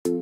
किसी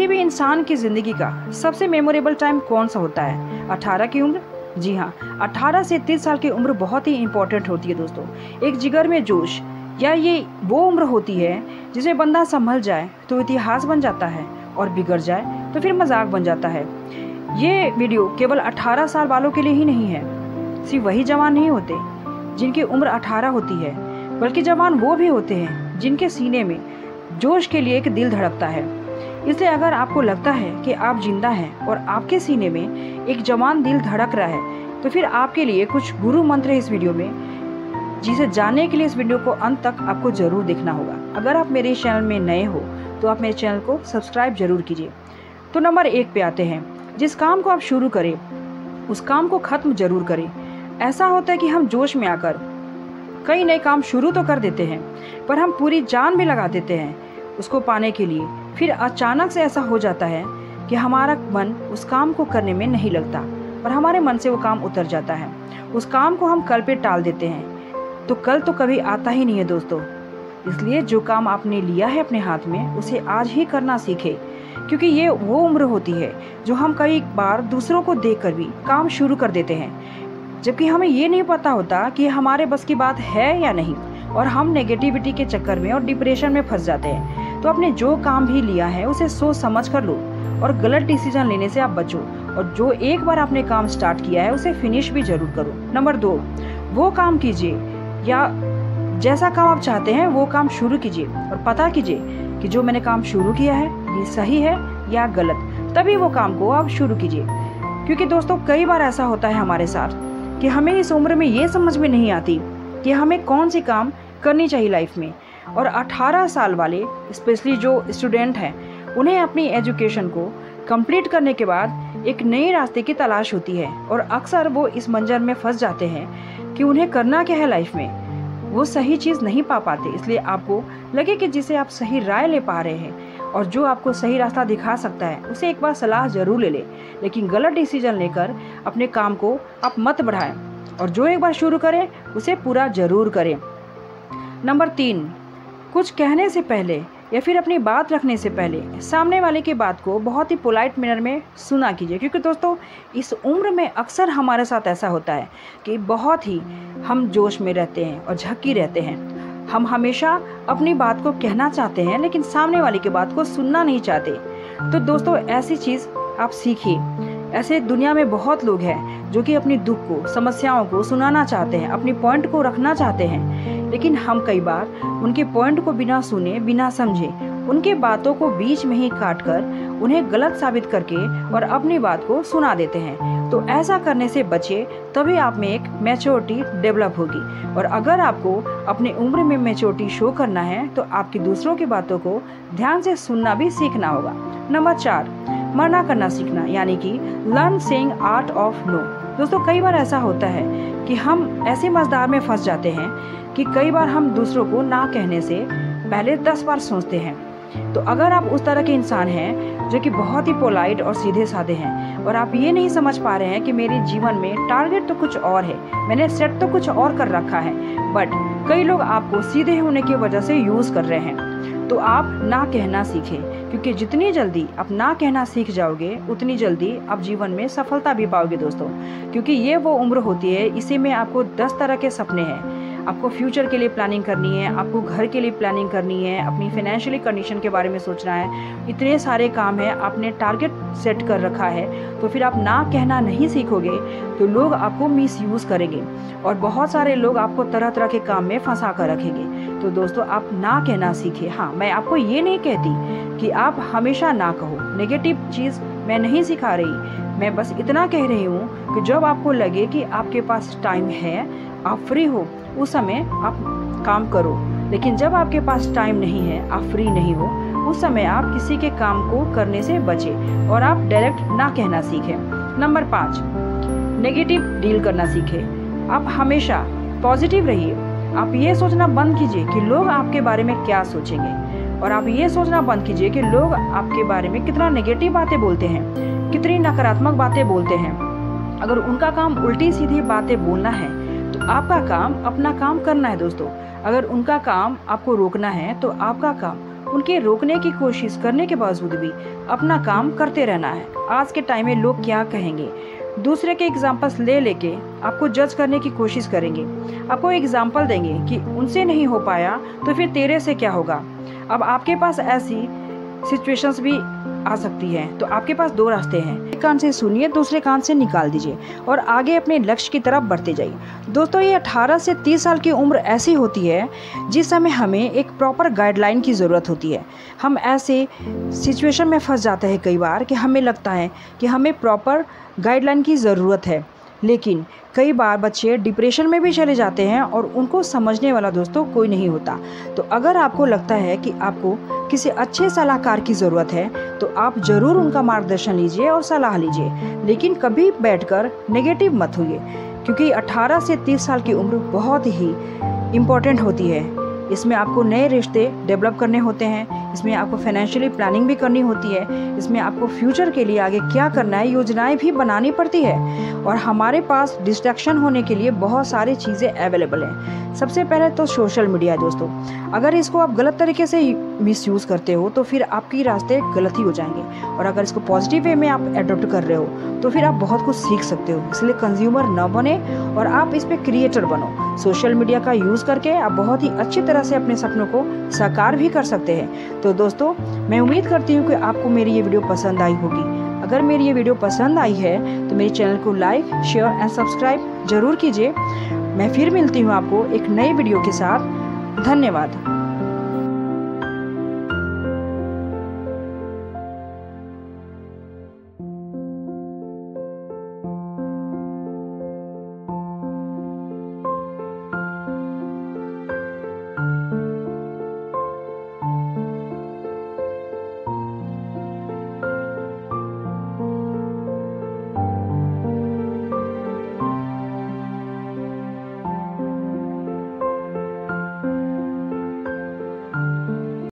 भी इंसान की ज़िंदगी का सबसे मेमोरेबल टाइम कौन सा होता है? 18 की उम्र। जी हाँ, 18 से 30 साल की उम्र बहुत ही इंपॉर्टेंट होती है दोस्तों। एक जिगर में जोश, या ये वो उम्र होती है जिसमें बंदा संभल जाए तो इतिहास बन जाता है और बिगड़ जाए तो फिर मजाक बन जाता है। ये वीडियो केवल 18 साल वालों के लिए ही नहीं है। सिर्फ वही जवान नहीं होते जिनकी उम्र 18 होती है, बल्कि जवान वो भी होते हैं जिनके सीने में जोश के लिए एक दिल धड़कता है। इसलिए अगर आपको लगता है कि आप जिंदा हैं और आपके सीने में एक जवान दिल धड़क रहा है, तो फिर आपके लिए कुछ गुरु मंत्र है इस वीडियो में, जिसे जानने के लिए इस वीडियो को अंत तक आपको जरूर देखना होगा। अगर आप मेरे चैनल में नए हो तो आप मेरे चैनल को सब्सक्राइब जरूर कीजिए। तो नंबर 1 पे आते हैं। जिस काम को आप शुरू करें उस काम को ख़त्म जरूर करें। ऐसा होता है कि हम जोश में आकर कई नए काम शुरू तो कर देते हैं, पर हम पूरी जान भी लगा देते हैं उसको पाने के लिए। फिर अचानक से ऐसा हो जाता है कि हमारा मन उस काम को करने में नहीं लगता और हमारे मन से वो काम उतर जाता है। उस काम को हम कल पे टाल देते हैं, तो कल तो कभी आता ही नहीं है दोस्तों। इसलिए जो काम आपने लिया है अपने हाथ में, उसे आज ही करना सीखें, क्योंकि ये वो उम्र होती है जो हम कई बार दूसरों को देखकर भी काम शुरू कर देते हैं, जबकि हमें ये नहीं पता होता कि हमारे बस की बात है या नहीं, और हम नेगेटिविटी के चक्कर में और डिप्रेशन में फंस जाते हैं। तो आपने जो काम भी लिया है उसे सोच समझ कर लो और गलत डिसीजन लेने से आप बचो, और जो एक बार आपने काम स्टार्ट किया है उसे फिनिश भी जरूर करो। नंबर 2, वो काम कीजिए या जैसा काम आप चाहते हैं वो काम शुरू कीजिए और पता कीजिए कि जो मैंने काम शुरू किया है ये सही है या गलत, तभी वो काम को आप शुरू कीजिए। क्योंकि दोस्तों कई बार ऐसा होता है हमारे साथ कि हमें इस उम्र में ये समझ में नहीं आती कि हमें कौन सी काम करनी चाहिए लाइफ में, और 18 साल वाले स्पेशली जो स्टूडेंट हैं उन्हें अपनी एजुकेशन को कंप्लीट करने के बाद एक नए रास्ते की तलाश होती है, और अक्सर वो इस मंजर में फंस जाते हैं कि उन्हें करना क्या है लाइफ में। वो सही चीज़ नहीं पा पाते। इसलिए आपको लगे कि जिसे आप सही राय ले पा रहे हैं और जो आपको सही रास्ता दिखा सकता है उसे एक बार सलाह ज़रूर ले लें, लेकिन गलत डिसीजन लेकर अपने काम को आप मत बढ़ाएं, और जो एक बार शुरू करें उसे पूरा ज़रूर करें। नंबर 3, कुछ कहने से पहले या फिर अपनी बात रखने से पहले सामने वाले की बात को बहुत ही पोलाइट मैनर में सुना कीजिए। क्योंकि दोस्तों इस उम्र में अक्सर हमारे साथ ऐसा होता है कि बहुत ही हम जोश में रहते हैं और झक्की रहते हैं। हम हमेशा अपनी बात को कहना चाहते हैं लेकिन सामने वाले की बात को सुनना नहीं चाहते। तो दोस्तों ऐसी चीज़ आप सीखिए। ऐसे दुनिया में बहुत लोग हैं जो कि अपनी दुख को, समस्याओं को सुनाना चाहते हैं, अपनी पॉइंट को रखना चाहते हैं, लेकिन हम कई बार उनके पॉइंट को बिना सुने, बिना समझे, उनके बातों को बीच में ही काट कर उन्हें गलत साबित करके और अपनी बात को सुना देते हैं। तो ऐसा करने से बचे, तभी आप में एक मैच्योरिटी डेवलप होगी। और अगर आपको अपनी उम्र में मैच्योरिटी शो करना है तो आपकी दूसरों की बातों को ध्यान से सुनना भी सीखना होगा। नंबर 4, मना करना सीखना, यानी कि learn saying art of no. दोस्तों कई बार ऐसा होता है कि हम ऐसे मझधार में फंस जाते हैं कि कई बार हम दूसरों को ना कहने से पहले 10 बार सोचते हैं। तो अगर आप उस तरह के इंसान हैं जो कि बहुत ही पोलाइट और सीधे साधे हैं, और आप ये नहीं समझ पा रहे हैं कि मेरे जीवन में टारगेट तो कुछ और है, मैंने सेट तो कुछ और कर रखा है, बट कई लोग आपको सीधे होने की वजह से यूज़ कर रहे हैं, तो आप ना कहना सीखें। क्योंकि जितनी जल्दी आप ना कहना सीख जाओगे उतनी जल्दी आप जीवन में सफलता भी पाओगे दोस्तों। क्योंकि ये वो उम्र होती है, इसी में आपको 10 तरह के सपने हैं। आपको फ्यूचर के लिए प्लानिंग करनी है, आपको घर के लिए प्लानिंग करनी है, अपनी फाइनेंशियली कंडीशन के बारे में सोचना है, इतने सारे काम हैं, आपने टारगेट सेट कर रखा है। तो फिर आप ना कहना नहीं सीखोगे तो लोग आपको मिसयूज़ करेंगे और बहुत सारे लोग आपको तरह तरह के काम में फंसा कर रखेंगे। तो दोस्तों आप ना कहना सीखिए। हाँ, मैं आपको ये नहीं कहती कि आप हमेशा ना कहो, नेगेटिव चीज़ मैं नहीं सिखा रही, मैं बस इतना कह रही हूँ कि जब आपको लगे कि आपके पास टाइम है, आप फ्री हो, उस समय आप काम करो। लेकिन जब आपके पास टाइम नहीं है, आप फ्री नहीं हो, उस समय आप किसी के काम को करने से बचें और आप डायरेक्ट ना कहना सीखें। नंबर 5, नेगेटिव डील करना सीखें। आप हमेशा पॉजिटिव रहिए। आप ये सोचना बंद कीजिए कि लोग आपके बारे में क्या सोचेंगे, और आप ये सोचना बंद कीजिए कि लोग आपके बारे में कितना नेगेटिव बातें बोलते हैं, कितनी नकारात्मक बातें बोलते हैं। अगर उनका काम उल्टी सीधी बातें बोलना है तो आपका काम अपना काम करना है दोस्तों। अगर उनका काम आपको रोकना है तो आपका काम उनके रोकने की कोशिश करने के बावजूद भी अपना काम करते रहना है। आज के टाइम में लोग क्या कहेंगे, दूसरे के एग्जाम्पल्स ले लेके आपको जज करने की कोशिश करेंगे, आपको एग्जाम्पल देंगे कि उनसे नहीं हो पाया तो फिर तेरे से क्या होगा। अब आपके पास ऐसी सिचुएशंस भी आ सकती है, तो आपके पास दो रास्ते हैं, एक कान से सुनिए, दूसरे कान से निकाल दीजिए और आगे अपने लक्ष्य की तरफ बढ़ते जाइए। दोस्तों, ये 18 से 30 साल की उम्र ऐसी होती है जिस समय हमें एक प्रॉपर गाइडलाइन की ज़रूरत होती है। हम ऐसे सिचुएशन में फंस जाते हैं कई बार कि हमें लगता है कि हमें प्रॉपर गाइडलाइन की ज़रूरत है, लेकिन कई बार बच्चे डिप्रेशन में भी चले जाते हैं और उनको समझने वाला दोस्तों कोई नहीं होता। तो अगर आपको लगता है कि आपको किसी अच्छे सलाहकार की ज़रूरत है तो आप ज़रूर उनका मार्गदर्शन लीजिए और सलाह लीजिए, लेकिन कभी बैठकर नेगेटिव मत होइए, क्योंकि 18 से 30 साल की उम्र बहुत ही इम्पॉर्टेंट होती है। इसमें आपको नए रिश्ते डेवलप करने होते हैं, इसमें आपको फाइनेंशियली प्लानिंग भी करनी होती है, इसमें आपको फ्यूचर के लिए आगे क्या करना है योजनाएं भी बनानी पड़ती है, और हमारे पास डिस्ट्रैक्शन होने के लिए बहुत सारी चीज़ें अवेलेबल हैं। सबसे पहले तो सोशल मीडिया दोस्तों, अगर इसको आप गलत तरीके से मिसयूज़ करते हो तो फिर आपकी रास्ते गलत ही हो जाएंगे, और अगर इसको पॉजिटिव वे में आप एडॉप्ट कर रहे हो तो फिर आप बहुत कुछ सीख सकते हो। इसलिए कंज्यूमर न बने और आप इस पर क्रिएटर बनो। सोशल मीडिया का यूज़ करके आप बहुत ही अच्छी तरह से अपने सपनों को साकार भी कर सकते हैं। तो दोस्तों, मैं उम्मीद करती हूँ कि आपको मेरी ये वीडियो पसंद आई होगी। अगर मेरी ये वीडियो पसंद आई है तो मेरे चैनल को लाइक, शेयर एंड सब्सक्राइब जरूर कीजिए। मैं फिर मिलती हूँ आपको एक नई वीडियो के साथ। धन्यवाद।